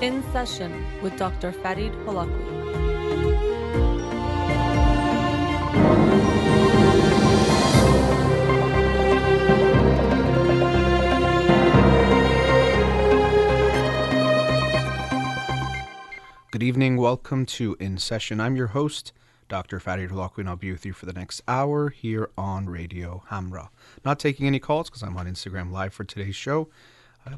In Session with Dr. Farid Holakouee. Good evening. Welcome to In Session. I'm your host, Dr. Farid Holakouee, and I'll be with you for the next hour here on Radio Hamra. Not taking any calls because I'm on Instagram Live for today's show,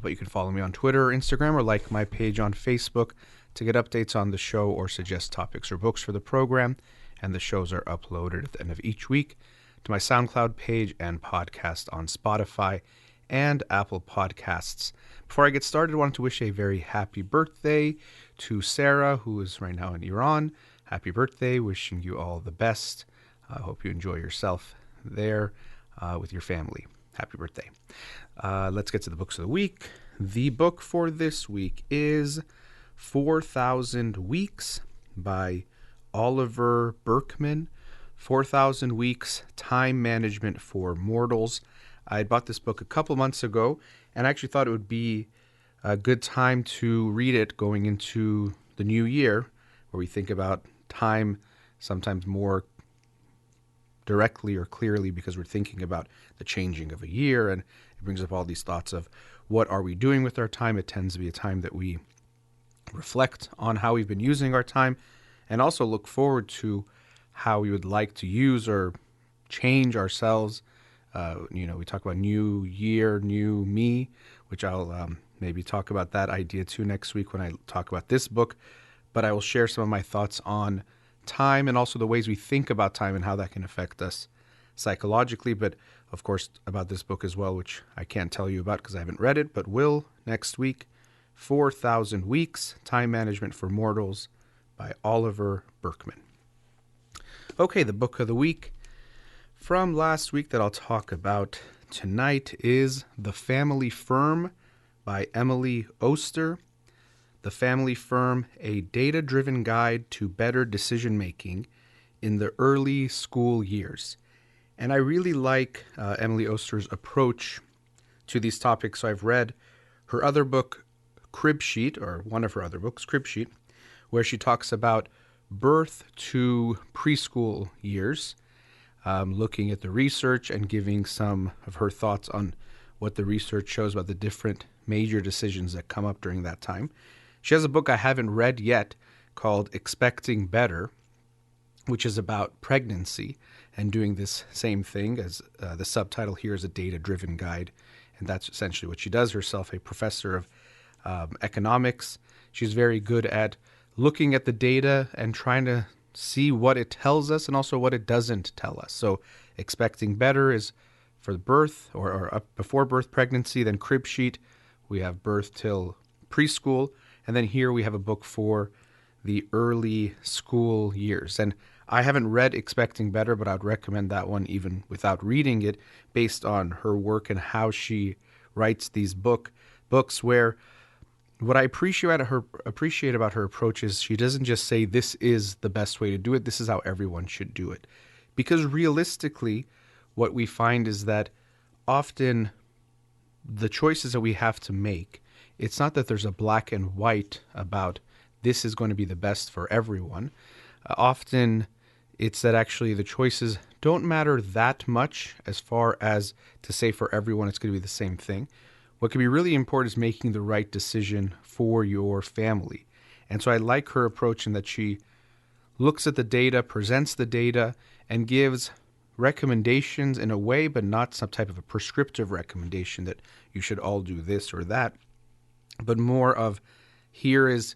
but you can follow me on Twitter or Instagram or like my page on Facebook to get updates on the show or suggest topics or books for the program. And the shows are uploaded at the end of each week to my SoundCloud page and podcast on Spotify and Apple Podcasts. Before I get started, I wanted to wish a very happy birthday to Sarah, who is right now in Iran. Happy birthday. Wishing you all the best. I hope you enjoy yourself there with your family. Happy birthday. Let's get to the books of the week. The book for this week is 4,000 Weeks by Oliver Burkeman. 4,000 Weeks, Time Management for Mortals. I bought this book a couple months ago and I actually thought it would be a good time to read it going into the new year, where we think about time sometimes more directly or clearly because we're thinking about the changing of a year, and it brings up all these thoughts of what are we doing with our time. It tends to be a time that we reflect on how we've been using our time and also look forward to how we would like to use or change ourselves. We talk about new year, new me, which I'll maybe talk about that idea too next week when I talk about this book. But I will share some of my thoughts on time and also the ways we think about time and how that can affect us psychologically. But of course, about this book as well, which I can't tell you about because I haven't read it, but will next week. 4,000 Weeks, Time Management for Mortals by Oliver Burkeman. Okay, the book of the week from last week that I'll talk about tonight is The Family Firm by Emily Oster. The Family Firm, a data-driven guide to better decision-making in the early school years. And I really like Emily Oster's approach to these topics. So I've read her other book, Crib Sheet, or one of her other books, Crib Sheet, where she talks about birth to preschool years, looking at the research and giving some of her thoughts on what the research shows about the different major decisions that come up during that time. She has a book I haven't read yet called Expecting Better, which is about pregnancy and doing this same thing, as the subtitle here is a data-driven guide. And that's essentially what she does herself, a professor of economics. She's very good at looking at the data and trying to see what it tells us and also what it doesn't tell us. So Expecting Better is for birth or up before birth pregnancy. Then Crib Sheet, we have birth till preschool. And then here we have a book for the early school years. And I haven't read Expecting Better, but I'd recommend that one even without reading it, based on her work and how she writes these books where what I appreciate about her approach is she doesn't just say this is the best way to do it, this is how everyone should do it. Because realistically, what we find is that often the choices that we have to make, it's not that there's a black and white about this is going to be the best for everyone. Often it's that actually the choices don't matter that much as far as to say for everyone it's going to be the same thing. What can be really important is making the right decision for your family. And so I like her approach in that she looks at the data, presents the data, and gives recommendations in a way, but not some type of a prescriptive recommendation that you should all do this or that, but more of here is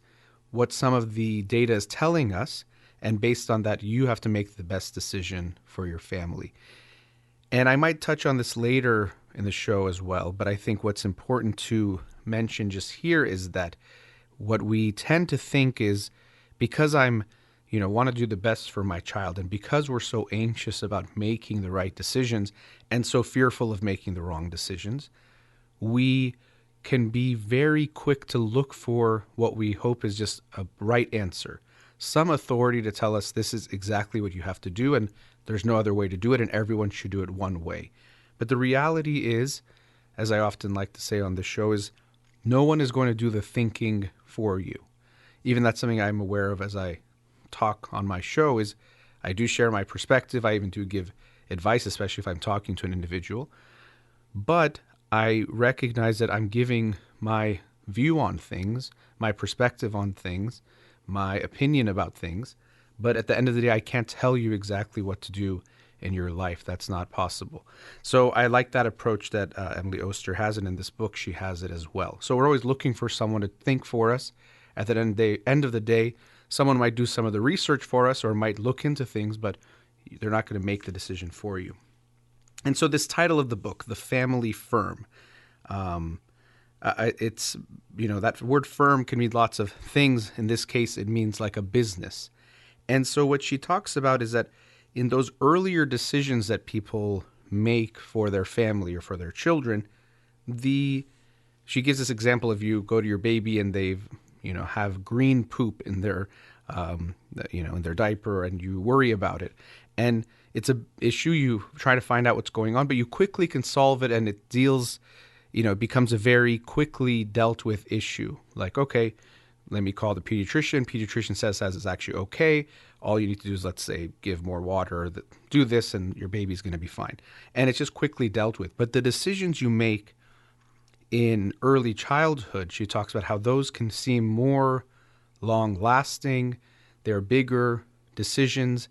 what some of the data is telling us, and based on that, you have to make the best decision for your family. And I might touch on this later in the show as well, but I think what's important to mention just here is that what we tend to think is because I'm, want to do the best for my child, and because we're so anxious about making the right decisions and so fearful of making the wrong decisions, we can be very quick to look for what we hope is just a right answer, some authority to tell us this is exactly what you have to do and there's no other way to do it and everyone should do it one way. But the reality is, as I often like to say on the show, is no one is going to do the thinking for you. Even that's something I'm aware of as I talk on my show is I do share my perspective. I even do give advice, especially if I'm talking to an individual. But I recognize that I'm giving my view on things, my perspective on things, my opinion about things. But at the end of the day, I can't tell you exactly what to do in your life. That's not possible. So I like that approach that Emily Oster has, and in this book, she has it as well. So we're always looking for someone to think for us. At the end of the day, someone might do some of the research for us or might look into things, but they're not going to make the decision for you. And so this title of the book, The Family Firm, it's, that word firm can mean lots of things. In this case, it means like a business. And so what she talks about is that in those earlier decisions that people make for their family or for their children, she gives this example of you go to your baby and they've, have green poop in their, in their diaper, and you worry about it. And it's a issue. You try to find out what's going on, but you quickly can solve it, and it deals, it becomes a very quickly dealt with issue. Like, okay, let me call the pediatrician. Pediatrician says it's actually okay. All you need to do is, let's say, give more water, do this, and your baby's going to be fine. And it's just quickly dealt with. But the decisions you make in early childhood, she talks about how those can seem more long-lasting. They're bigger decisions,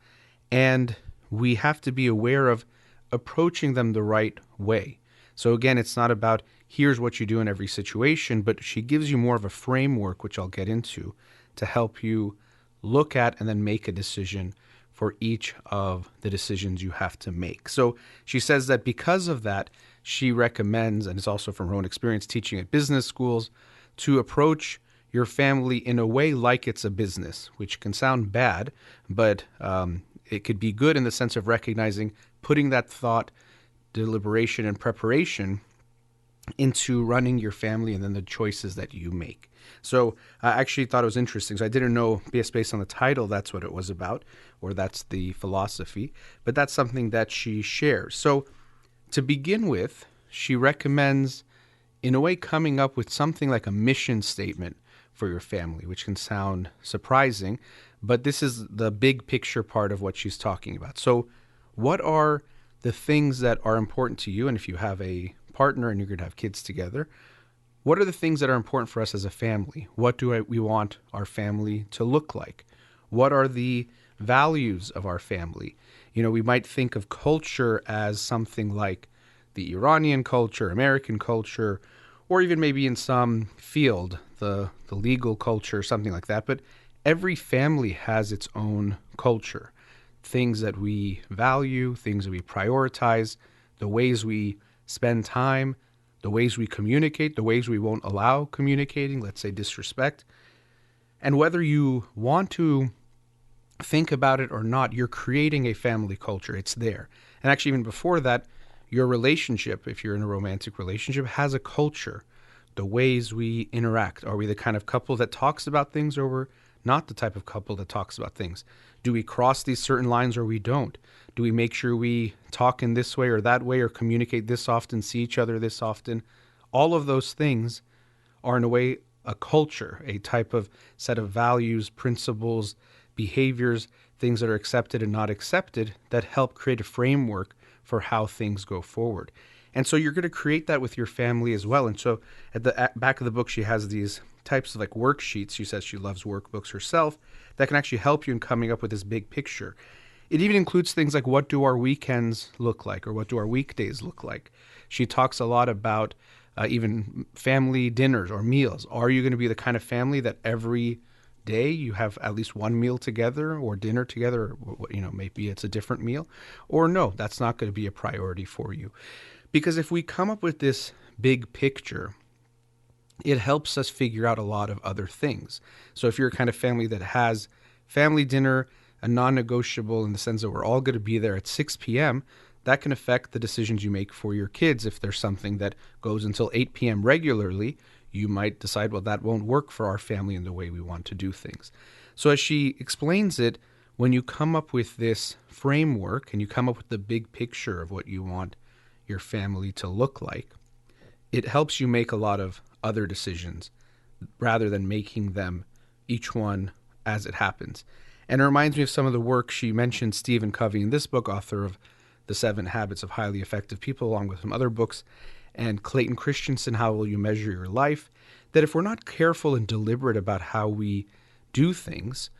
and we have to be aware of approaching them the right way. So again, it's not about here's what you do in every situation, but she gives you more of a framework, which I'll get into, to help you look at and then make a decision for each of the decisions you have to make. So she says that because of that, she recommends, and it's also from her own experience teaching at business schools, to approach your family in a way like it's a business, which can sound bad, but it could be good in the sense of recognizing, putting that thought, deliberation, and preparation into running your family and then the choices that you make. So I actually thought it was interesting. So I didn't know, based on the title, that's what it was about, or that's the philosophy, but that's something that she shares. So to begin with, she recommends, in a way, coming up with something like a mission statement for your family, which can sound surprising, but this is the big picture part of what she's talking about. So what are the things that are important to you? And if you have a partner and you're going to have kids together, what are the things that are important for us as a family? What do we want our family to look like? What are the values of our family? We might think of culture as something like the Iranian culture, American culture, or even maybe in some field, the legal culture, something like that. But every family has its own culture, things that we value, things that we prioritize, the ways we spend time, the ways we communicate, the ways we won't allow communicating, let's say disrespect. And whether you want to think about it or not, you're creating a family culture. It's there. And actually, even before that, your relationship, if you're in a romantic relationship, has a culture. The ways we interact. Are we the kind of couple that talks about things, or we're not the type of couple that talks about things? Do we cross these certain lines or we don't? Do we make sure we talk in this way or that way, or communicate this often, see each other this often? All of those things are, in a way, a culture, a type of set of values, principles, behaviors, things that are accepted and not accepted that help create a framework for how things go forward. And so you're going to create that with your family as well. And so at the back of the book, she has these types of like worksheets. She says she loves workbooks herself that can actually help you in coming up with this big picture. It even includes things like, what do our weekends look like, or what do our weekdays look like? She talks a lot about even family dinners or meals. Are you going to be the kind of family that every day you have at least one meal together or dinner together, or, maybe it's a different meal? Or no, that's not going to be a priority for you. Because if we come up with this big picture, it helps us figure out a lot of other things. So if you're a kind of family that has family dinner, a non-negotiable in the sense that we're all going to be there at 6 p.m., that can affect the decisions you make for your kids. If there's something that goes until 8 p.m. regularly, you might decide, well, that won't work for our family in the way we want to do things. So as she explains it, when you come up with this framework and you come up with the big picture of what you want your family to look like, it helps you make a lot of other decisions rather than making them each one as it happens. And it reminds me of some of the work she mentioned, Stephen Covey in this book, author of The 7 Habits of Highly Effective People, along with some other books, and Clayton Christensen, How Will You Measure Your Life? That if we're not careful and deliberate about how we do things,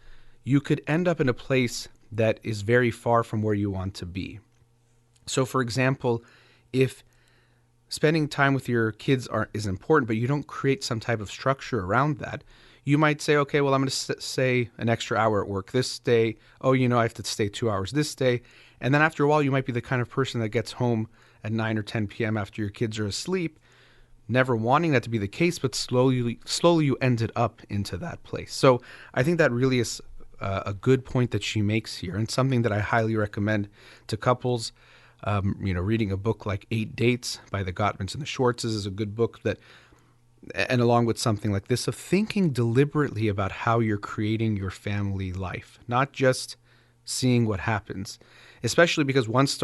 you could end up in a place that is very far from where you want to be. So, for example, if spending time with your kids is important, but you don't create some type of structure around that, you might say, okay, well, I'm going to stay an extra hour at work this day. Oh, I have to stay 2 hours this day. And then after a while, you might be the kind of person that gets home at 9 or 10 p.m. after your kids are asleep, never wanting that to be the case, but slowly you ended up into that place. So I think that really is a good point that she makes here, and something that I highly recommend to couples. Reading a book like 8 Dates by the Gottmans and the Schwartzes is a good book and along with something like this, of thinking deliberately about how you're creating your family life, not just seeing what happens, especially because once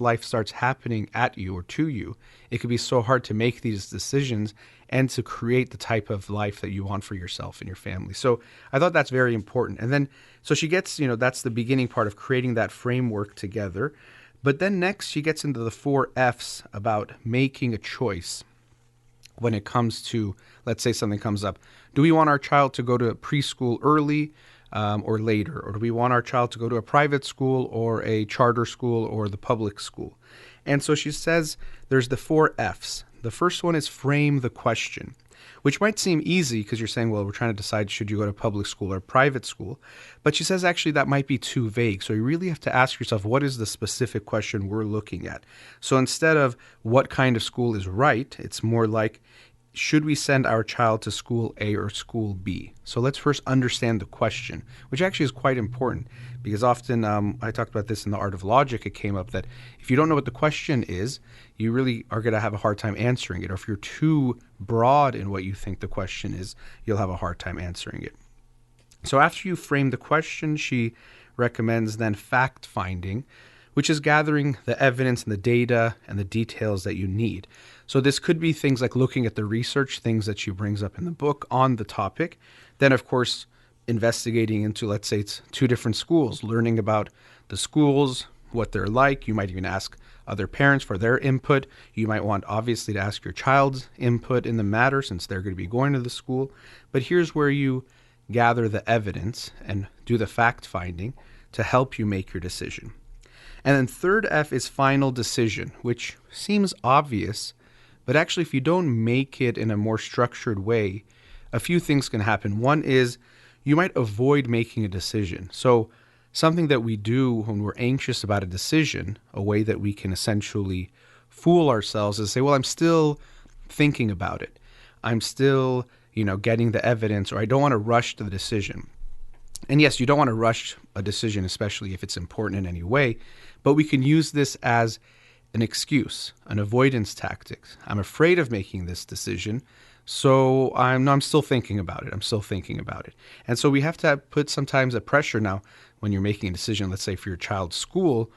life starts happening at you or to you, it can be so hard to make these decisions and to create the type of life that you want for yourself and your family. So I thought that's very important. And then, so she gets, that's the beginning part of creating that framework together. But then next she gets into the 4 F's about making a choice when it comes to, let's say something comes up. Do we want our child to go to preschool early or later? Or do we want our child to go to a private school or a charter school or the public school? And so she says there's the 4 F's. The first one is frame the question, which might seem easy because you're saying, well, we're trying to decide should you go to public school or private school. But she says actually that might be too vague. So you really have to ask yourself, what is the specific question we're looking at? So instead of what kind of school is right, it's more like, should we send our child to school A or school B? So let's first understand the question, which actually is quite important because often I talked about this in The Art of Logic. It came up that if you don't know what the question is, you really are going to have a hard time answering it. Or if you're too broad in what you think the question is, you'll have a hard time answering it. So after you frame the question, she recommends then fact-finding, which is gathering the evidence and the data and the details that you need. So this could be things like looking at the research, things that she brings up in the book on the topic. Then, of course, investigating into, let's say it's 2 different schools, learning about the schools, what they're like. You might even ask other parents for their input. You might want, obviously, to ask your child's input in the matter since they're going to be going to the school. But here's where you gather the evidence and do the fact-finding to help you make your decision. And then third F is final decision, which seems obvious, but actually if you don't make it in a more structured way, a few things can happen. One is you might avoid making a decision. So something that we do when we're anxious about a decision, a way that we can essentially fool ourselves is say, well, I'm still thinking about it. I'm still, getting the evidence, or I don't want to rush to the decision. And yes, you don't want to rush a decision, especially if it's important in any way, but we can use this as an excuse, an avoidance tactic. I'm afraid of making this decision, so I'm still thinking about it. And so we have to put sometimes a pressure now when you're making a decision, let's say for your child's school,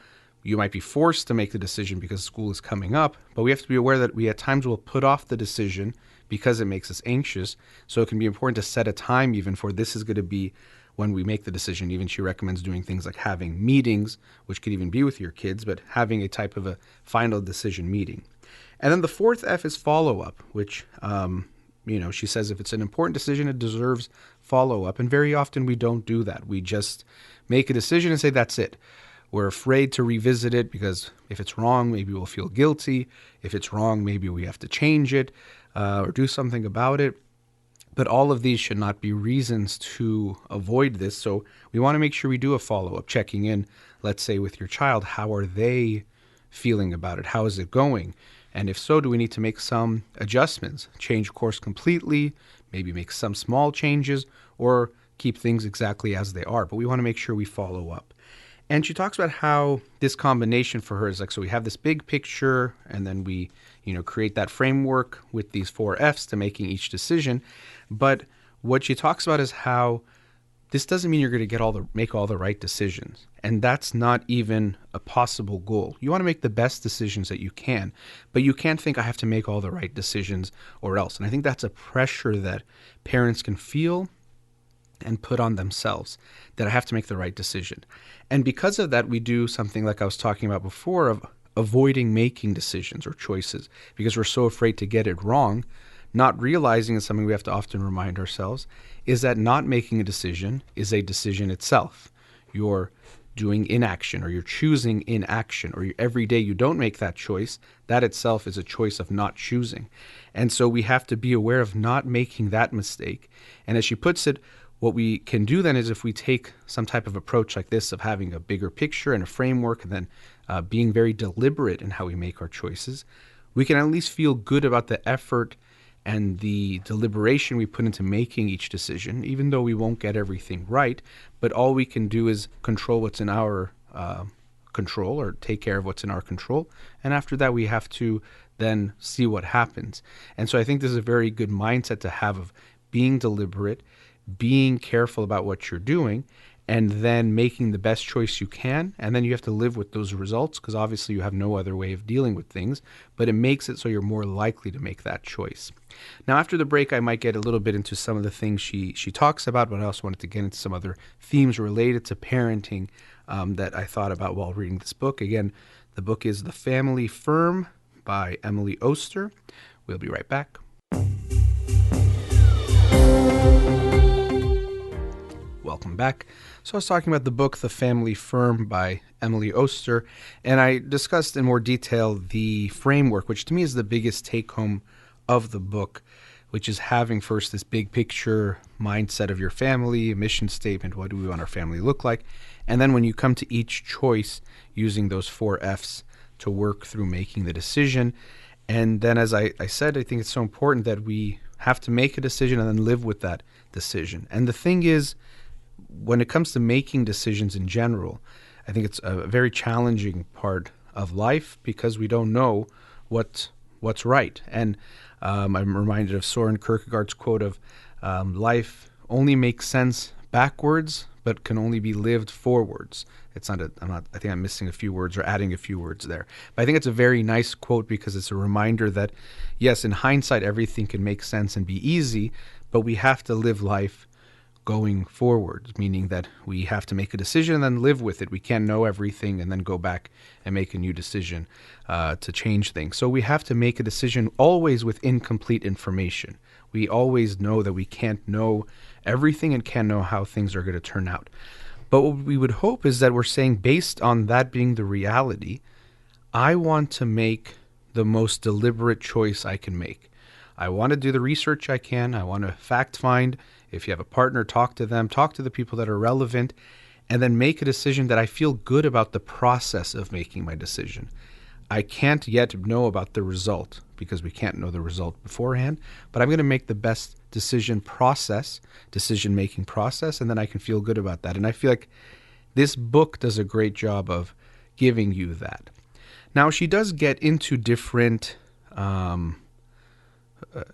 you might be forced to make the decision because school is coming up, but we have to be aware that we at times will put off the decision because it makes us anxious. So it can be important to set a time even for this is going to be when we make the decision. Even she recommends doing things like having meetings, which could even be with your kids, but having a type of a final decision meeting. And then the fourth F is follow-up, which, she says if it's an important decision, it deserves follow-up. And very often we don't do that. We just make a decision and say, that's it. We're afraid to revisit it because if it's wrong, maybe we'll feel guilty. If it's wrong, maybe we have to change it or do something about it. But all of these should not be reasons to avoid this. So we want to make sure we do a follow-up, checking in, let's say, with your child. How are they feeling about it? How is it going? And if so, do we need to make some adjustments, change course completely, maybe make some small changes, or keep things exactly as they are? But we want to make sure we follow up. And she talks about how this combination for her is like, so we have this big picture, and then we, create that framework with these 4 Fs to making each decision. But what she talks about is how this doesn't mean you're going to make all the right decisions. And that's not even a possible goal. You want to make the best decisions that you can, but you can't think I have to make all the right decisions or else. And I think that's a pressure that parents can feel and put on themselves, that I have to make the right decision. And because of that, we do something like I was talking about before of avoiding making decisions or choices because we're so afraid to get it wrong. Not realizing is something we have to often remind ourselves, is that not making a decision is a decision itself. You're doing inaction, or you're choosing inaction, or every day you don't make that choice, that itself is a choice of not choosing. And so we have to be aware of not making that mistake. And as she puts it, what we can do then is if we take some type of approach like this of having a bigger picture and a framework and then being very deliberate in how we make our choices, we can at least feel good about the effort and the deliberation we put into making each decision, even though we won't get everything right. But all we can do is control what's in our control, or take care of what's in our control. And after that, we have to then see what happens. And so I think this is a very good mindset to have of being deliberate, being careful about what you're doing, and then making the best choice you can. And then you have to live with those results because obviously you have no other way of dealing with things, but it makes it so you're more likely to make that choice. Now, after the break, I might get a little bit into some of the things she talks about, but I also wanted to get into some other themes related to parenting that I thought about while reading this book. Again, the book is The Family Firm by Emily Oster. We'll be right back. Welcome back. So I was talking about the book, The Family Firm by Emily Oster, and I discussed in more detail the framework, which to me is the biggest take-home of the book, which is having first this big picture mindset of your family, a mission statement, what do we want our family to look like, and then when you come to each choice, using those 4 F's to work through making the decision. And then as I said, I think it's so important that we have to make a decision and then live with that decision. And the thing is, when it comes to making decisions in general, I think it's a very challenging part of life because we don't know what's right. And I'm reminded of Soren Kierkegaard's quote of life only makes sense backwards, but can only be lived forwards. I think I'm missing a few words or adding a few words there. But I think it's a very nice quote because it's a reminder that, yes, in hindsight, everything can make sense and be easy, but we have to live life going forward, meaning that we have to make a decision and then live with it. We can't know everything and then go back and make a new decision to change things. So we have to make a decision always with incomplete information. We always know that we can't know everything and can't know how things are going to turn out. But what we would hope is that we're saying, based on that being the reality, I want to make the most deliberate choice I can make. I want to do the research I can. I want to fact find. If you have a partner, talk to them, talk to the people that are relevant, and then make a decision that I feel good about the process of making my decision. I can't yet know about the result because we can't know the result beforehand, but I'm going to make the best decision-making process, and then I can feel good about that. And I feel like this book does a great job of giving you that. Now, she does get into different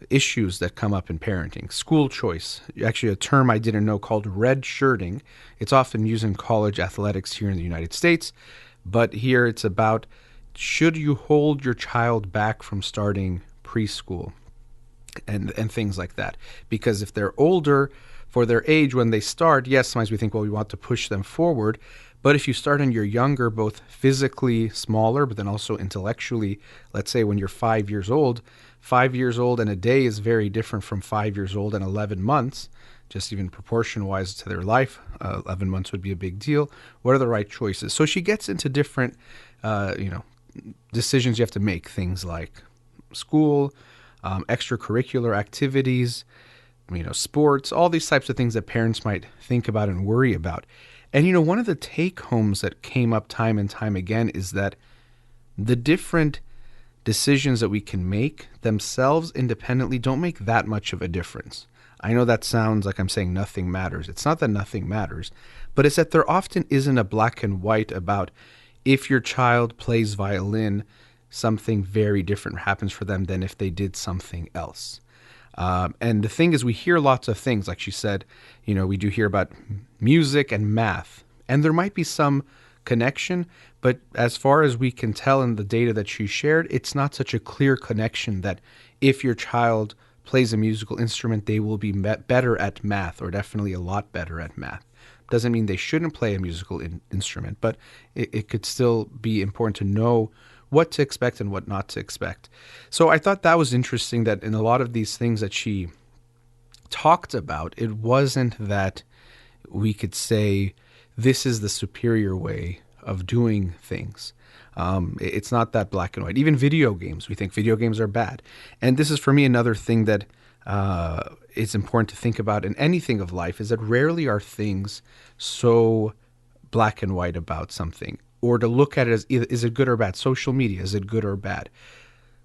issues that come up in parenting. School choice, actually a term I didn't know called red shirting. It's often used in college athletics here in the United States, but here it's about, should you hold your child back from starting preschool and things like that? Because if they're older for their age when they start, yes, sometimes we think, well, we want to push them forward. But if you start and you're younger, both physically smaller, but then also intellectually, let's say when you're 5 years old, 5 years old and a day is very different from 5 years old and 11 months, just even proportion-wise to their life. 11 months would be a big deal. What are the right choices? So she gets into different, decisions you have to make, things like school, extracurricular activities, sports, all these types of things that parents might think about and worry about. And, one of the take-homes that came up time and time again is that the different decisions that we can make themselves independently don't make that much of a difference. I know that sounds like I'm saying nothing matters. It's not that nothing matters, but it's that there often isn't a black and white about if your child plays violin, something very different happens for them than if they did something else. And the thing is, we hear lots of things. Like she said, we do hear about music and math, and there might be some connection, but as far as we can tell in the data that she shared, it's not such a clear connection that if your child plays a musical instrument, they will be better at math, or definitely a lot better at math. Doesn't mean they shouldn't play a musical instrument, but it could still be important to know what to expect and what not to expect. So I thought that was interesting that in a lot of these things that she talked about, it wasn't that we could say this is the superior way of doing things. It's not that black and white. Even video games, we think video games are bad. And this is, for me, another thing that it's important to think about in anything of life, is that rarely are things so black and white about something, or to look at it as, is it good or bad? Social media, is it good or bad?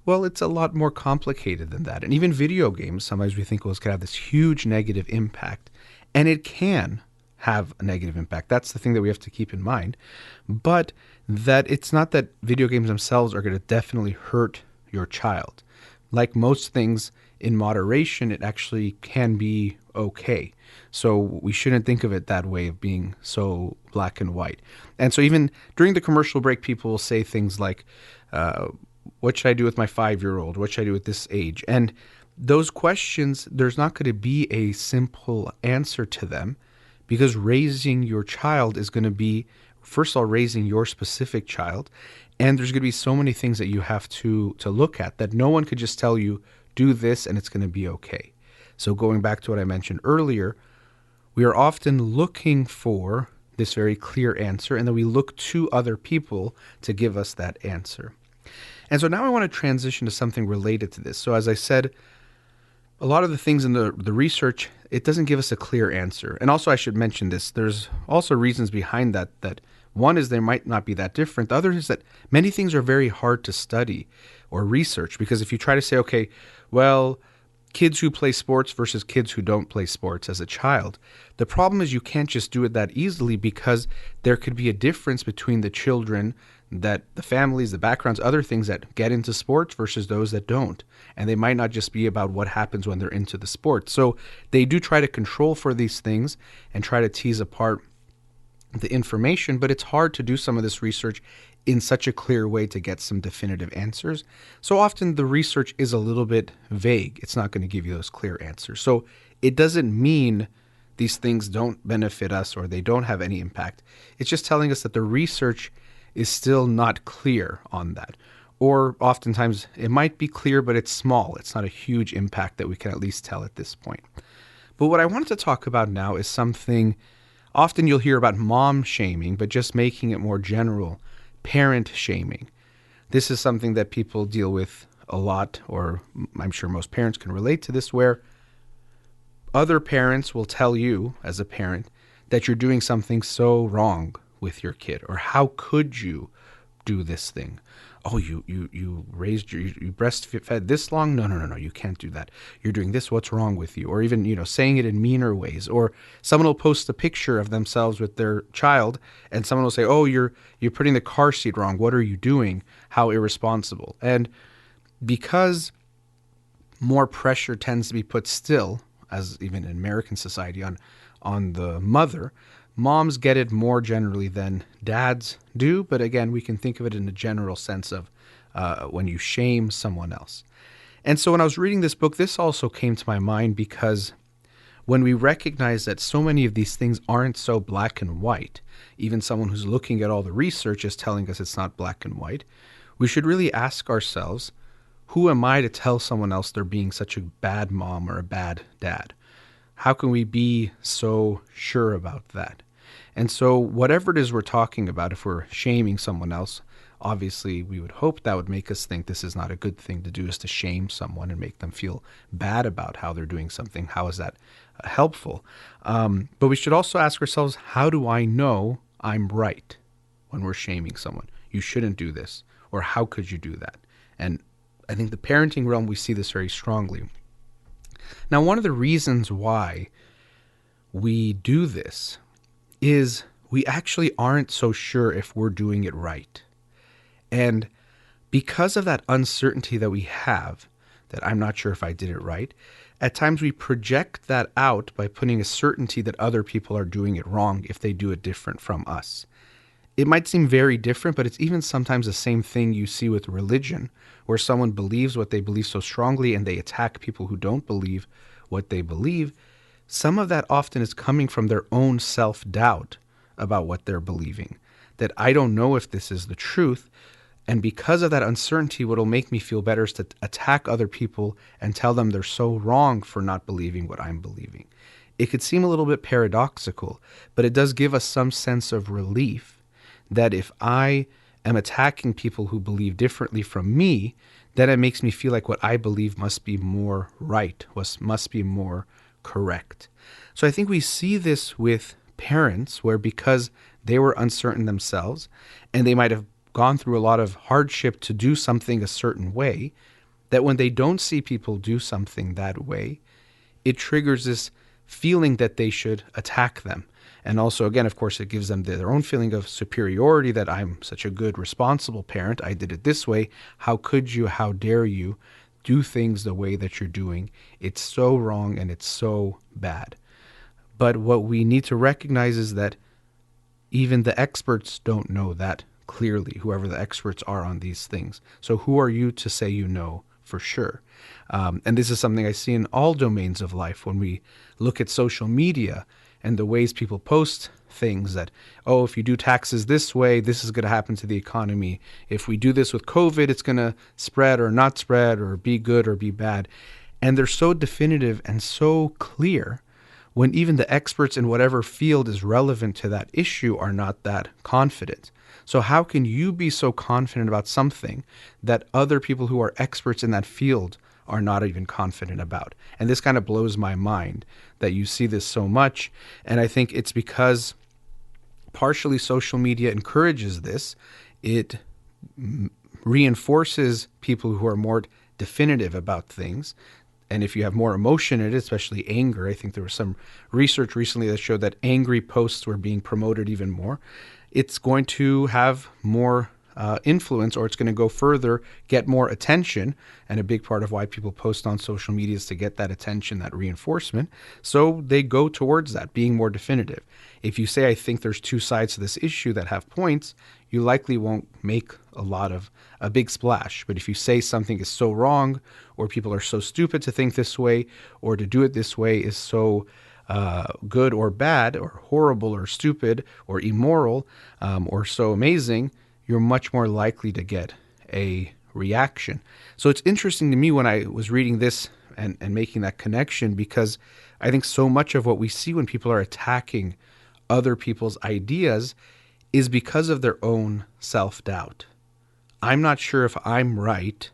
Well, it's a lot more complicated than that. And even video games, sometimes we think, well, it could have this huge negative impact. And it can have a negative impact. That's the thing that we have to keep in mind. But that it's not that video games themselves are going to definitely hurt your child. Like most things, in moderation, it actually can be okay. So we shouldn't think of it that way, of being so black and white. And so even during the commercial break, people will say things like, what should I do with my 5-year-old? What should I do at this age? And those questions, there's not going to be a simple answer to them, because raising your child is going to be, first of all, raising your specific child. And there's going to be so many things that you have to look at that no one could just tell you, do this and it's going to be okay. So going back to what I mentioned earlier, we are often looking for this very clear answer, and then we look to other people to give us that answer. And so now I want to transition to something related to this. So as I said, a lot of the things in the research, it doesn't give us a clear answer. And also I should mention this, there's also reasons behind that one is they might not be that different. The other is that many things are very hard to study or research, because if you try to say, okay, well, kids who play sports versus kids who don't play sports as a child, the problem is you can't just do it that easily, because there could be a difference between the children, that the families, the backgrounds, other things that get into sports versus those that don't. And they might not just be about what happens when they're into the sport. So they do try to control for these things and try to tease apart the information, but it's hard to do some of this research in such a clear way to get some definitive answers. So often the research is a little bit vague. It's not going to give you those clear answers. So it doesn't mean these things don't benefit us or they don't have any impact. It's just telling us that the research is still not clear on that. Or oftentimes it might be clear, but it's small. It's not a huge impact that we can at least tell at this point. But what I wanted to talk about now is something often you'll hear about mom shaming, but just making it more general, parent shaming. This is something that people deal with a lot, or I'm sure most parents can relate to this, where other parents will tell you as a parent that you're doing something so wrong with your kid, or how could you do this thing? Oh, you raised you breastfed this long? No, you can't do that. You're doing this. What's wrong with you? Or even, saying it in meaner ways. Or someone will post a picture of themselves with their child, and someone will say, oh, you're putting the car seat wrong. What are you doing? How irresponsible. And because more pressure tends to be put still, as even in American society, on the mother, moms get it more generally than dads do, but again, we can think of it in a general sense of when you shame someone else. And so when I was reading this book, this also came to my mind, because when we recognize that so many of these things aren't so black and white, even someone who's looking at all the research is telling us it's not black and white, we should really ask ourselves, who am I to tell someone else they're being such a bad mom or a bad dad? How can we be so sure about that? And so whatever it is we're talking about, if we're shaming someone else, obviously we would hope that would make us think this is not a good thing to do, is to shame someone and make them feel bad about how they're doing something. How is that helpful? But we should also ask ourselves, how do I know I'm right when we're shaming someone? You shouldn't do this, or how could you do that? And I think the parenting realm, we see this very strongly. Now, one of the reasons why we do this is we actually aren't so sure if we're doing it right. And because of that uncertainty that we have, that I'm not sure if I did it right, at times we project that out by putting a certainty that other people are doing it wrong if they do it different from us. It might seem very different, but it's even sometimes the same thing you see with religion, where someone believes what they believe so strongly and they attack people who don't believe what they believe. Some of that often is coming from their own self-doubt about what they're believing, that I don't know if this is the truth. And because of that uncertainty, what will make me feel better is to attack other people and tell them they're so wrong for not believing what I'm believing. It could seem a little bit paradoxical, but it does give us some sense of relief that if I am attacking people who believe differently from me, then it makes me feel like what I believe must be more right, must be more correct. So I think we see this with parents where because they were uncertain themselves and they might have gone through a lot of hardship to do something a certain way, that when they don't see people do something that way, it triggers this feeling that they should attack them. And also, again, of course, it gives them their own feeling of superiority, that I'm such a good, responsible parent. I did it this way. How could you, how dare you do things the way that you're doing? It's so wrong and it's so bad. But what we need to recognize is that even the experts don't know that clearly, whoever the experts are on these things. So who are you to say you know for sure? And this is something I see in all domains of life when we look at social media and the ways people post things that, oh, if you do taxes this way, this is going to happen to the economy. If we do this with COVID, it's going to spread or not spread or be good or be bad. And they're so definitive and so clear when even the experts in whatever field is relevant to that issue are not that confident. So how can you be so confident about something that other people who are experts in that field are not even confident about? And this kind of blows my mind that you see this so much. And I think it's because partially social media encourages this. It reinforces people who are more definitive about things. And if you have more emotion in it, especially anger, I think there was some research recently that showed that angry posts were being promoted even more. It's going to have more influence, or it's going to go further, get more attention. And a big part of why people post on social media is to get that attention, that reinforcement. So they go towards that, being more definitive. If you say, I think there's two sides to this issue that have points, you likely won't make a big splash. But if you say something is so wrong, or people are so stupid to think this way, or to do it this way is so good or bad, or horrible or stupid or immoral, or so amazing, you're much more likely to get a reaction. So it's interesting to me when I was reading this and making that connection, because I think so much of what we see when people are attacking other people's ideas is because of their own self-doubt. I'm not sure if I'm right,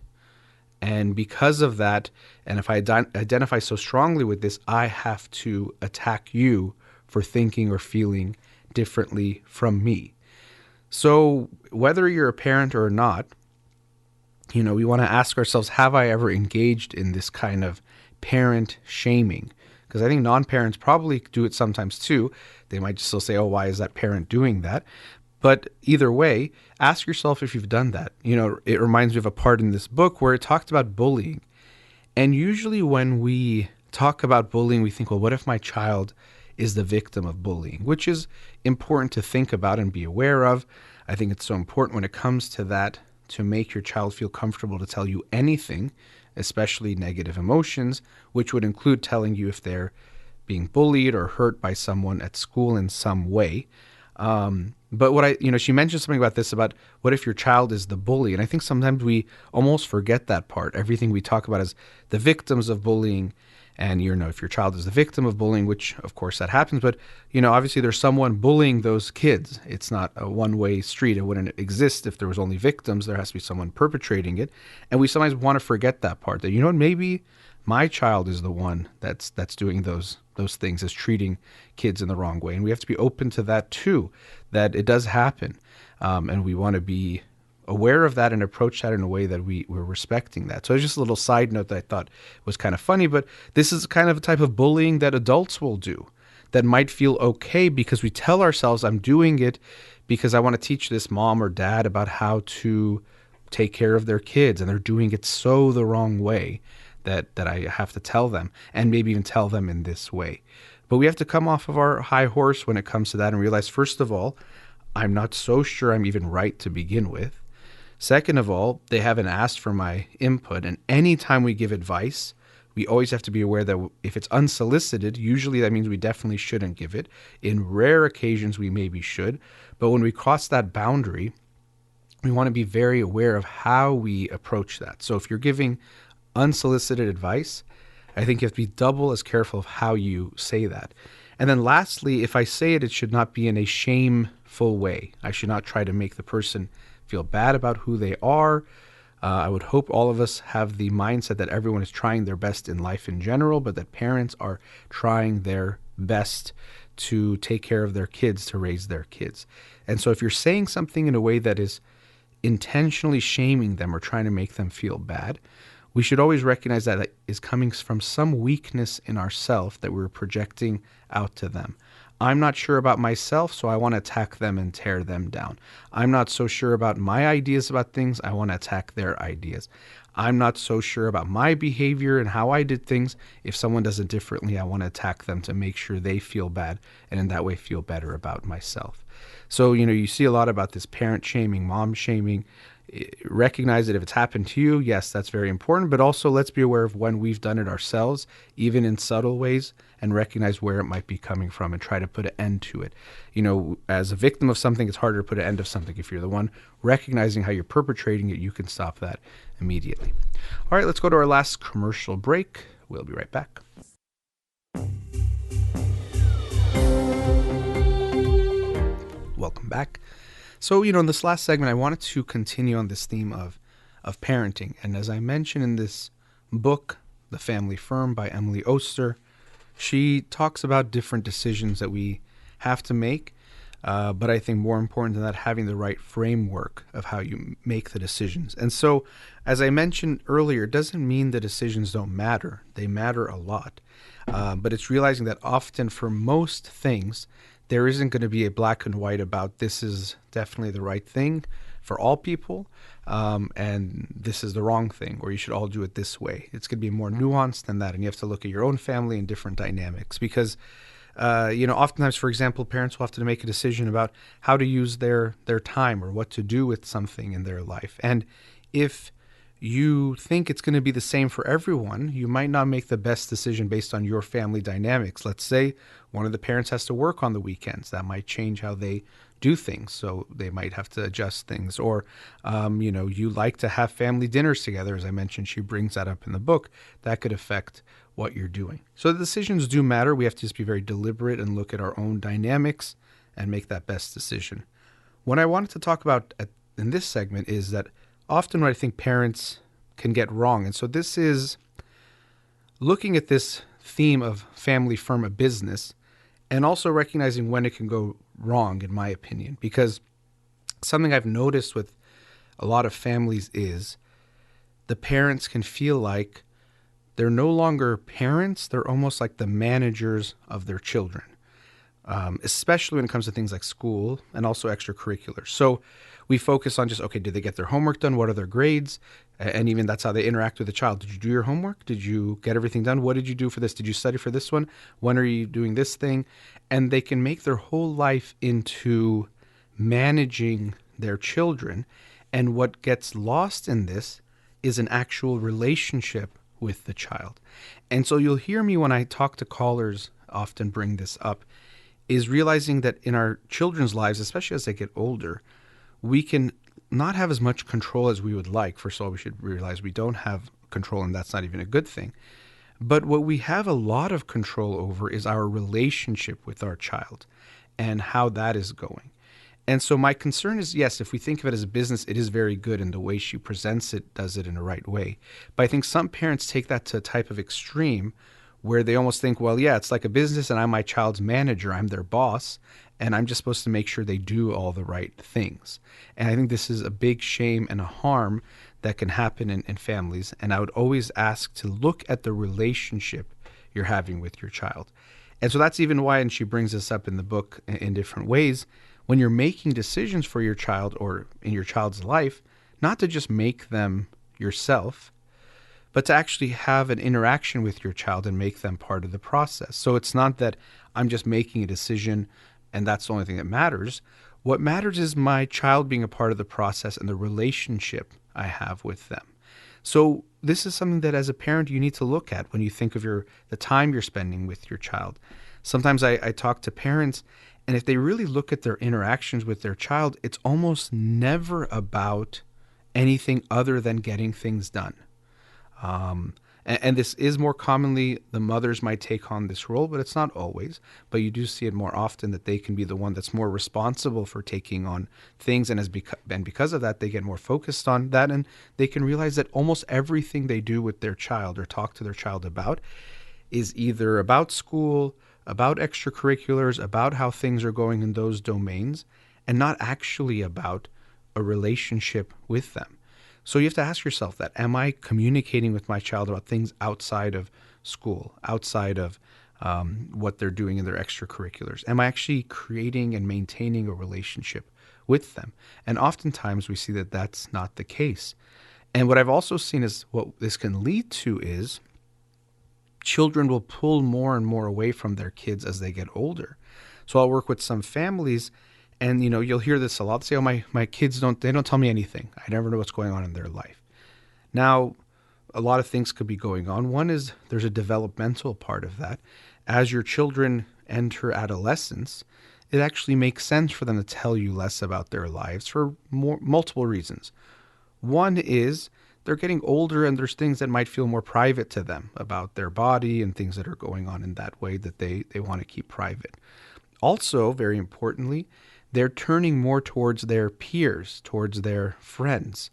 and because of that, and if I identify so strongly with this, I have to attack you for thinking or feeling differently from me. So whether you're a parent or not, we want to ask ourselves, have I ever engaged in this kind of parent shaming? Because I think non-parents probably do it sometimes too. They might just still say, oh, why is that parent doing that? But either way, ask yourself if you've done that. It reminds me of a part in this book where it talked about bullying. And usually when we talk about bullying, we think, well, what if my child is the victim of bullying, which is important to think about and be aware of. I think it's so important when it comes to that to make your child feel comfortable to tell you anything, especially negative emotions, which would include telling you if they're being bullied or hurt by someone at school in some way. But she mentioned something about this, about what if your child is the bully? And I think sometimes we almost forget that part. Everything we talk about is the victims of bullying. And, if your child is the victim of bullying, which of course that happens, but, obviously there's someone bullying those kids. It's not a one-way street. It wouldn't exist if there was only victims. There has to be someone perpetrating it. And we sometimes want to forget that part, that, maybe my child is the one that's doing those things, is treating kids in the wrong way. And we have to be open to that too, that it does happen. And we want to be aware of that and approach that in a way that we're respecting that. So it's just a little side note that I thought was kind of funny, but this is kind of a type of bullying that adults will do that might feel okay because we tell ourselves, I'm doing it because I want to teach this mom or dad about how to take care of their kids, and they're doing it so the wrong way that I have to tell them, and maybe even tell them in this way. But we have to come off of our high horse when it comes to that and realize, first of all, I'm not so sure I'm even right to begin with. Second of all, they haven't asked for my input. And anytime we give advice, we always have to be aware that if it's unsolicited, usually that means we definitely shouldn't give it. In rare occasions, we maybe should. But when we cross that boundary, we want to be very aware of how we approach that. So if you're giving unsolicited advice, I think you have to be double as careful of how you say that. And then lastly, if I say it, it should not be in a shameful way. I should not try to make the person feel bad about who they are. I would hope all of us have the mindset that everyone is trying their best in life in general, but that parents are trying their best to take care of their kids, to raise their kids. And so if you're saying something in a way that is intentionally shaming them or trying to make them feel bad, we should always recognize that that is coming from some weakness in ourselves that we're projecting out to them. I'm not sure about myself, so I want to attack them and tear them down. I'm not so sure about my ideas about things, I want to attack their ideas. I'm not so sure about my behavior and how I did things. If someone does it differently, I want to attack them to make sure they feel bad and in that way feel better about myself. So, you see a lot about this parent shaming, mom shaming. Recognize that if it's happened to you, yes, that's very important, but also let's be aware of when we've done it ourselves, even in subtle ways, and recognize where it might be coming from and try to put an end to it. As a victim of something, it's harder to put an end to something. If you're the one recognizing how you're perpetrating it, you can stop that immediately. All right, let's go to our last commercial break. We'll be right back. Welcome back. So, in this last segment, I wanted to continue on this theme of parenting. And as I mentioned in this book, The Family Firm by Emily Oster, she talks about different decisions that we have to make. But I think more important than that, having the right framework of how you make the decisions. And so, as I mentioned earlier, it doesn't mean the decisions don't matter. They matter a lot. But it's realizing that often for most things, there isn't going to be a black and white about this is definitely the right thing for all people, and this is the wrong thing, or you should all do it this way. It's going to be more nuanced than that, and you have to look at your own family and different dynamics because, oftentimes, for example, parents will have to make a decision about how to use their time or what to do with something in their life. And if you think it's going to be the same for everyone, you might not make the best decision based on your family dynamics. Let's say one of the parents has to work on the weekends. That might change how they do things. So they might have to adjust things. Or, you like to have family dinners together. As I mentioned, she brings that up in the book. That could affect what you're doing. So the decisions do matter. We have to just be very deliberate and look at our own dynamics and make that best decision. What I wanted to talk about in this segment is that often what I think parents can get wrong. And so this is looking at this theme of family firm, a business, and also recognizing when it can go wrong, in my opinion. Because something I've noticed with a lot of families is the parents can feel like they're no longer parents, they're almost like the managers of their children. Especially when it comes to things like school and also extracurriculars. So we focus on just, okay, did they get their homework done? What are their grades? And even that's how they interact with the child. Did you do your homework? Did you get everything done? What did you do for this? Did you study for this one? When are you doing this thing? And they can make their whole life into managing their children. And what gets lost in this is an actual relationship with the child. And so you'll hear me when I talk to callers often bring this up, is realizing that in our children's lives, especially as they get older, we can not have as much control as we would like. First of all, we should realize we don't have control, and that's not even a good thing. But what we have a lot of control over is our relationship with our child and how that is going. And so my concern is, yes, if we think of it as a business, it is very good, and the way she presents it does it in the right way. But I think some parents take that to a type of extreme where they almost think, well, yeah, it's like a business and I'm my child's manager, I'm their boss, and I'm just supposed to make sure they do all the right things. And I think this is a big shame and a harm that can happen in families. And I would always ask to look at the relationship you're having with your child. And so that's even why, and she brings this up in the book in different ways, when you're making decisions for your child or in your child's life, not to just make them yourself, but to actually have an interaction with your child and make them part of the process. So it's not that I'm just making a decision and that's the only thing that matters. What matters is my child being a part of the process and the relationship I have with them. So this is something that as a parent you need to look at when you think of the time you're spending with your child. Sometimes I talk to parents, and if they really look at their interactions with their child, it's almost never about anything other than getting things done. And this is more commonly the mothers might take on this role, but it's not always. But you do see it more often that they can be the one that's more responsible for taking on things. And because of that, they get more focused on that. And they can realize that almost everything they do with their child or talk to their child about is either about school, about extracurriculars, about how things are going in those domains, and not actually about a relationship with them. So you have to ask yourself that, am I communicating with my child about things outside of school, outside of what they're doing in their extracurriculars? Am I actually creating and maintaining a relationship with them? And oftentimes we see that that's not the case. And what I've also seen is what this can lead to is children will pull more and more away from their kids as they get older. So I'll work with some families, and you'll hear this a lot. Say, "Oh, my kids don't tell me anything. I never know what's going on in their life." Now, a lot of things could be going on. One is there's a developmental part of that. As your children enter adolescence, it actually makes sense for them to tell you less about their lives for multiple reasons. One is they're getting older and there's things that might feel more private to them about their body and things that are going on in that way that they want to keep private. Also, very importantly, they're turning more towards their peers, towards their friends,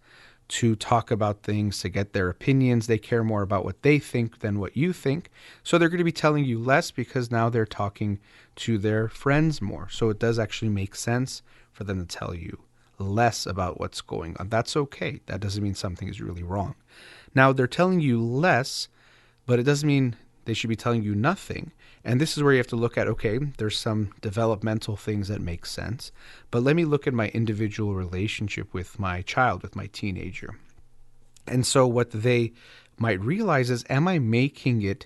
to talk about things, to get their opinions. They care more about what they think than what you think. So they're going to be telling you less because now they're talking to their friends more. So it does actually make sense for them to tell you less about what's going on. That's okay. That doesn't mean something is really wrong. Now, they're telling you less, but it doesn't mean they should be telling you nothing. And this is where you have to look at, okay, there's some developmental things that make sense, but let me look at my individual relationship with my child, with my teenager. And so what they might realize is, am I making it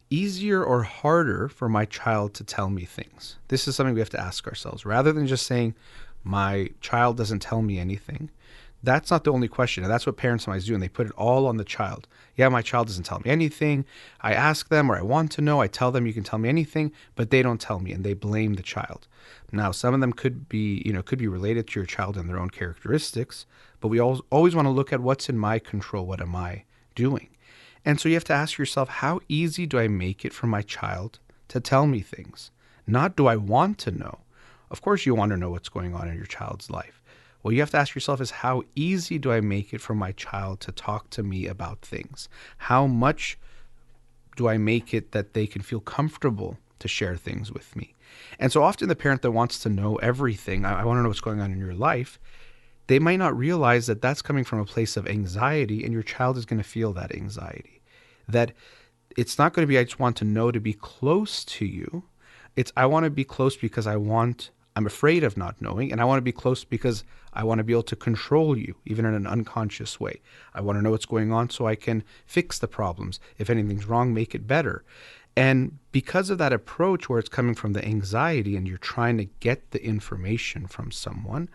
easier or harder for my child to tell me things? This is something we have to ask ourselves. Rather than just saying, my child doesn't tell me anything, that's not the only question. And that's what parents sometimes do. And they put it all on the child. Yeah, my child doesn't tell me anything. I ask them, or I want to know. I tell them you can tell me anything, but they don't tell me, and they blame the child. Now, some of them could be related to your child and their own characteristics, but we always want to look at what's in my control. What am I doing? And so you have to ask yourself, how easy do I make it for my child to tell me things? Not do I want to know. Of course you want to know what's going on in your child's life. What you have to ask yourself is, how easy do I make it for my child to talk to me about things? How much do I make it that they can feel comfortable to share things with me? And so often the parent that wants to know everything, I want to know what's going on in your life, they might not realize that that's coming from a place of anxiety, and your child is going to feel that anxiety. That it's not going to be, I just want to know to be close to you. It's, I want to be close because I'm afraid of not knowing, and I want to be close because I want to be able to control you, even in an unconscious way. I want to know what's going on so I can fix the problems. If anything's wrong, make it better. And because of that approach where it's coming from the anxiety and you're trying to get the information from someone,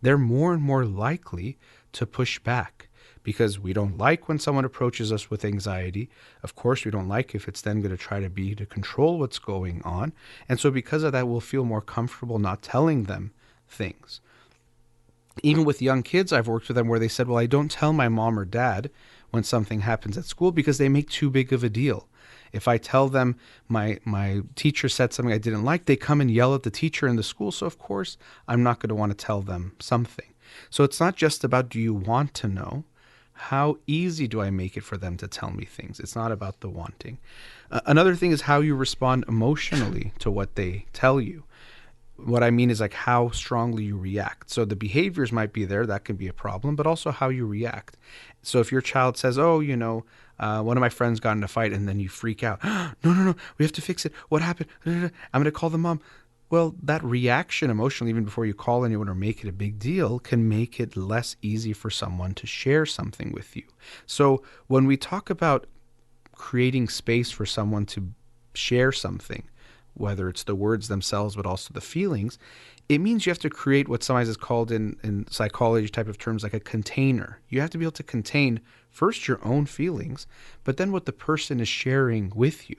they're more and more likely to push back. Because we don't like when someone approaches us with anxiety. Of course, we don't like if it's then going to try to control what's going on. And so because of that, we'll feel more comfortable not telling them things. Even with young kids, I've worked with them where they said, well, I don't tell my mom or dad when something happens at school because they make too big of a deal. If I tell them my teacher said something I didn't like, they come and yell at the teacher in the school. So of course, I'm not going to want to tell them something. So it's not just about, do you want to know? How easy do I make it for them to tell me things? It's not about the wanting. Another thing is how you respond emotionally to what they tell you. What I mean is like how strongly you react. So the behaviors might be there, that can be a problem, but also how you react. So if your child says, oh, one of my friends got in a fight, and then you freak out. No, we have to fix it. What happened? I'm going to call the mom. Well, that reaction emotionally, even before you call anyone or make it a big deal, can make it less easy for someone to share something with you. So when we talk about creating space for someone to share something, whether it's the words themselves, but also the feelings, it means you have to create what sometimes is called in psychology type of terms like a container. You have to be able to contain first your own feelings, but then what the person is sharing with you.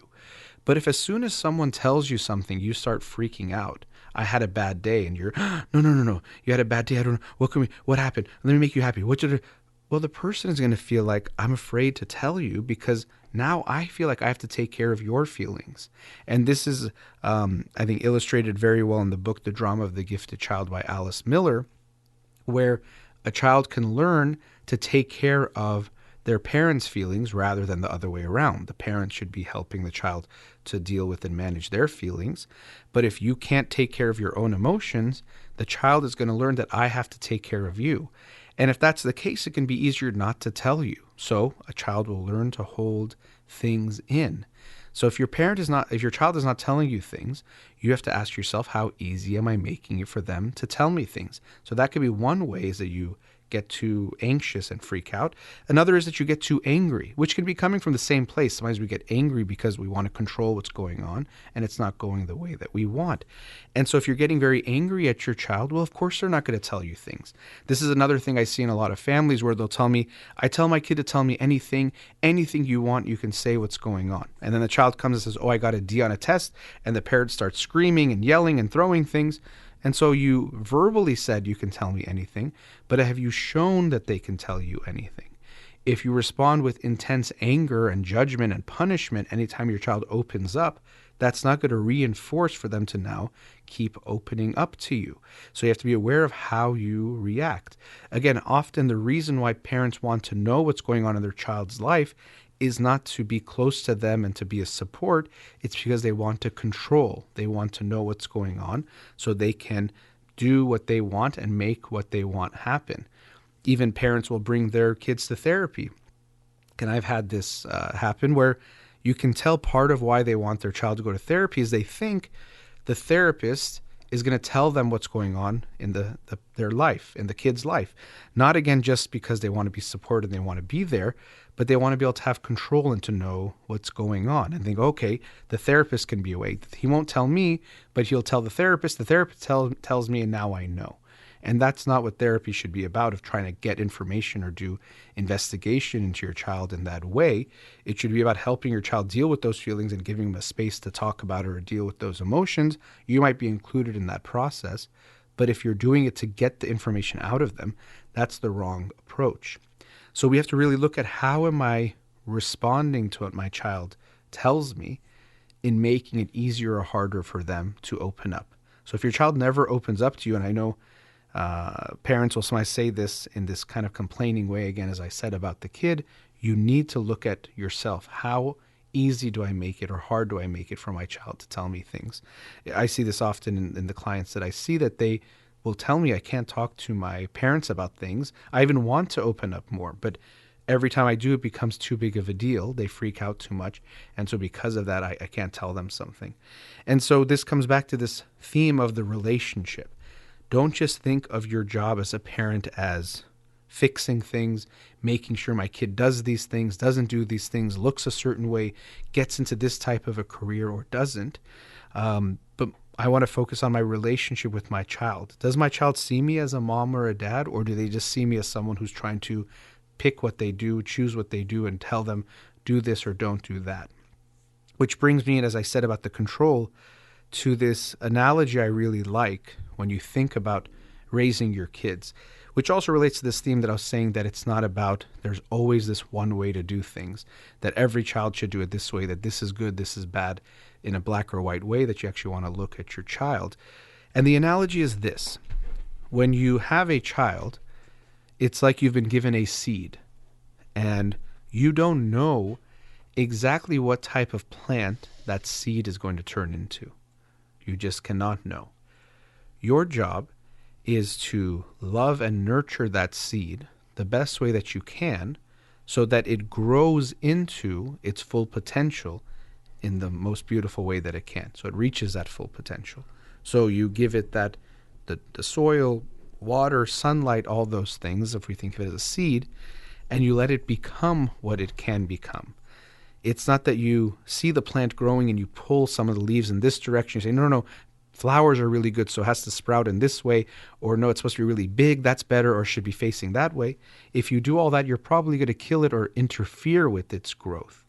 But if as soon as someone tells you something, you start freaking out, I had a bad day, and you're, no, you had a bad day. I don't know. What happened? Let me make you happy. Well, the person is going to feel like I'm afraid to tell you because now I feel like I have to take care of your feelings. And this is, I think, illustrated very well in the book, The Drama of the Gifted Child by Alice Miller, where a child can learn to take care of their parents' feelings rather than the other way around. The parents should be helping the child to deal with and manage their feelings. But if you can't take care of your own emotions, the child is going to learn that I have to take care of you. And if that's the case, it can be easier not to tell you. So a child will learn to hold things in. So if your child is not telling you things, you have to ask yourself, how easy am I making it for them to tell me things? So that could be one way, is that you get too anxious and freak out. Another is that you get too angry, which can be coming from the same place. Sometimes we get angry because we want to control what's going on and it's not going the way that we want. And so if you're getting very angry at your child, well, of course they're not going to tell you things. This is another thing I see in a lot of families where they'll tell me, I tell my kid to tell me anything you want, you can say what's going on. And then the child comes and says, oh, I got a D on a test. And the parent starts screaming and yelling and throwing things. And so you verbally said you can tell me anything, but have you shown that they can tell you anything? If you respond with intense anger and judgment and punishment anytime your child opens up, that's not going to reinforce for them to now keep opening up to you. So you have to be aware of how you react. Again, often the reason why parents want to know what's going on in their child's life is not to be close to them and to be a support. It's because they want to control. They want to know what's going on so they can do what they want and make what they want happen. Even parents will bring their kids to therapy. And I've had this happen where you can tell part of why they want their child to go to therapy is they think the therapist is going to tell them what's going on in their life, in the kid's life. Not, again, just because they want to be supported and they want to be there, but they want to be able to have control and to know what's going on and think, okay, the therapist can be awake. He won't tell me, but he'll tell the therapist. The therapist tells me, and now I know. And that's not what therapy should be about, of trying to get information or do investigation into your child in that way. It should be about helping your child deal with those feelings and giving them a space to talk about it or deal with those emotions. You might be included in that process, but if you're doing it to get the information out of them, that's the wrong approach. So we have to really look at, how am I responding to what my child tells me in making it easier or harder for them to open up. So if your child never opens up to you, and I know parents will sometimes say this in this kind of complaining way, again, as I said about the kid, you need to look at yourself. How easy do I make it or hard do I make it for my child to tell me things? I see this often in the clients that I see, that they will tell me I can't talk to my parents about things. I even want to open up more, but every time I do, it becomes too big of a deal. They freak out too much. And so because of that, I can't tell them something. And so this comes back to this theme of the relationship. Don't just think of your job as a parent as fixing things, making sure my kid does these things, doesn't do these things, looks a certain way, gets into this type of a career or doesn't. But I want to focus on my relationship with my child. Does my child see me as a mom or a dad, or do they just see me as someone who's trying to pick what they do, choose what they do, and tell them, do this or don't do that? Which brings me in, as I said about the control, to this analogy I really like when you think about raising your kids, which also relates to this theme that I was saying, that it's not about there's always this one way to do things, that every child should do it this way, that this is good, this is bad, in a black or white way, that you actually want to look at your child. And the analogy is this. When you have a child, it's like you've been given a seed, and you don't know exactly what type of plant that seed is going to turn into. You just cannot know. Your job is to love and nurture that seed the best way that you can, so that it grows into its full potential in the most beautiful way that it can. So it reaches that full potential. So you give it the soil, water, sunlight, all those things, if we think of it as a seed, and you let it become what it can become. It's not that you see the plant growing and you pull some of the leaves in this direction. You say, no, flowers are really good, so it has to sprout in this way, or no, it's supposed to be really big, that's better, or should be facing that way. If you do all that, you're probably going to kill it or interfere with its growth.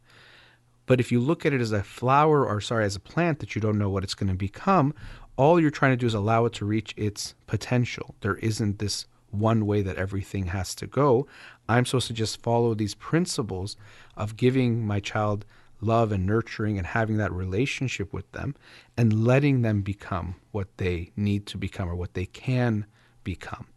But if you look at it as a flower, or as a plant that you don't know what it's going to become, all you're trying to do is allow it to reach its potential. There isn't this one way that everything has to go. I'm supposed to just follow these principles of giving my child love and nurturing and having that relationship with them and letting them become what they need to become or what they can become.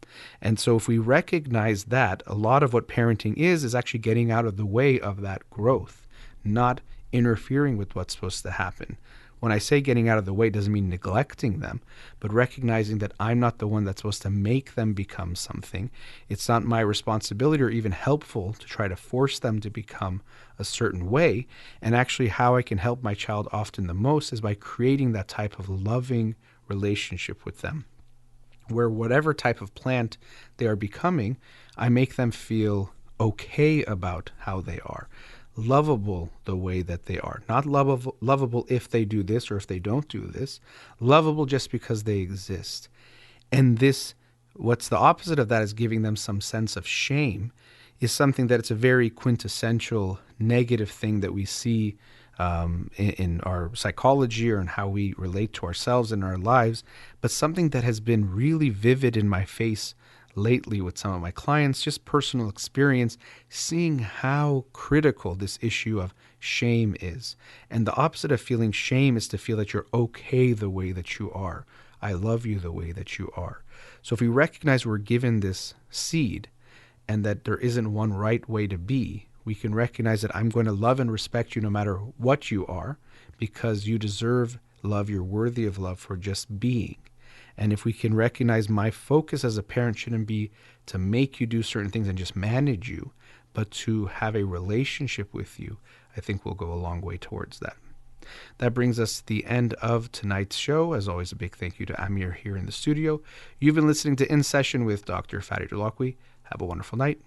And so if we recognize that, a lot of what parenting is actually getting out of the way of that growth, not interfering with what's supposed to happen. When I say getting out of the way, it doesn't mean neglecting them, but recognizing that I'm not the one that's supposed to make them become something. It's not my responsibility or even helpful to try to force them to become a certain way. And actually how I can help my child often the most is by creating that type of loving relationship with them, where whatever type of plant they are becoming, I make them feel okay about how they are. Lovable the way that they are. Not lovable if they do this or if they don't do this. Lovable just because they exist. And this, what's the opposite of that is giving them some sense of shame, is something that it's a very quintessential negative thing that we see in our psychology or in how we relate to ourselves in our lives, but something that has been really vivid in my face lately with some of my clients, just personal experience, seeing how critical this issue of shame is. And the opposite of feeling shame is to feel that you're okay the way that you are. I love you the way that you are. So if we recognize we're given this seed and that there isn't one right way to be, we can recognize that I'm going to love and respect you no matter what you are, because you deserve love, you're worthy of love for just being. And if we can recognize my focus as a parent shouldn't be to make you do certain things and just manage you, but to have a relationship with you, I think we'll go a long way towards that. That brings us to the end of tonight's show. As always, a big thank you to Amir here in the studio. You've been listening to In Session with Dr. Farid Holakouee. Have a wonderful night.